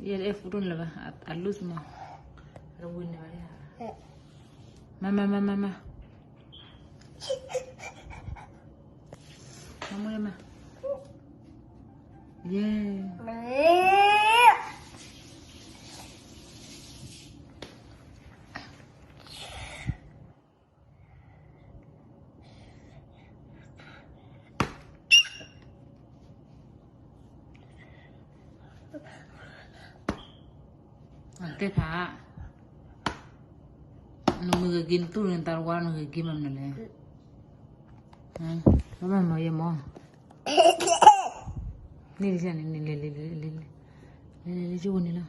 ये ले फुटून लगा आलूस मा रंगून ने वाले mama mama mama yeah cái phá nó mưa gin tu lên tao qua nó gin mình này nó mà mày mò nè đi xem nè chú này nào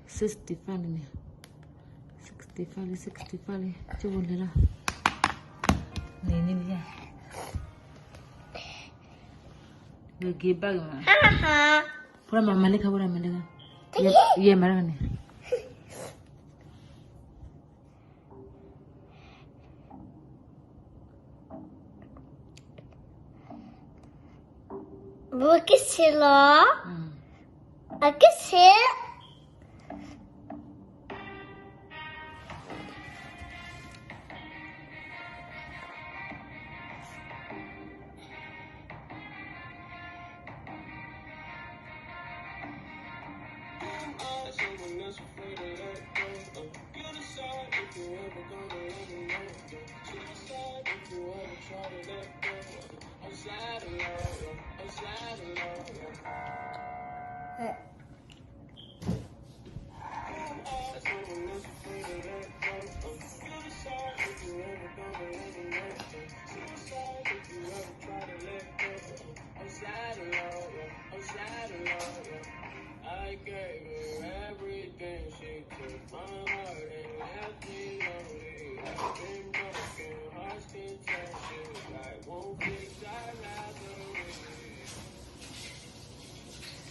65 này 65 chú này nào nè đi xem người kia bag mà pura mà lấy khâu ra mà lấy ये मरा नहीं वो किससे ला किससे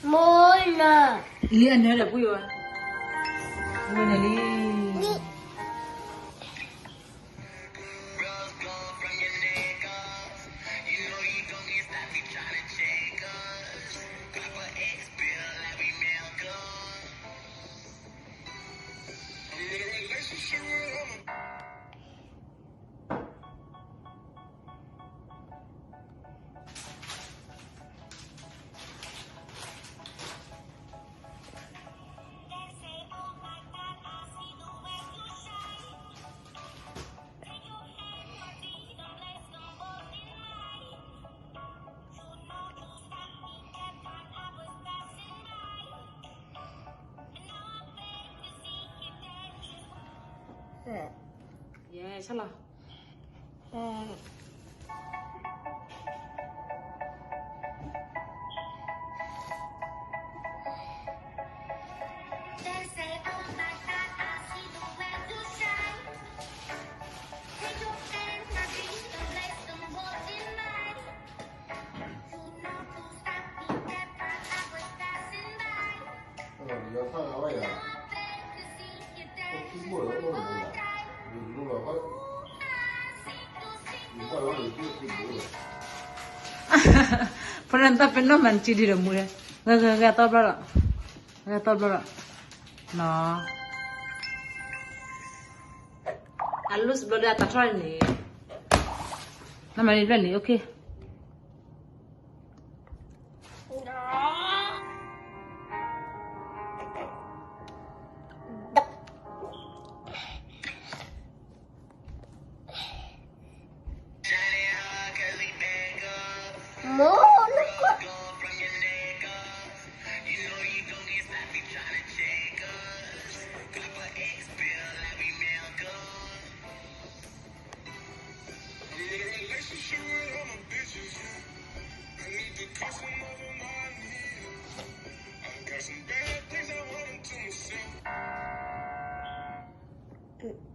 Mona. Iya anda ada puyo. Mana ni? Yeah, salah. Penanta penuh manci di dalam muda. Gak tahu berapa. Gak tahu berapa. No. Halus boleh atas ni. Nama ni berani, okey. Good.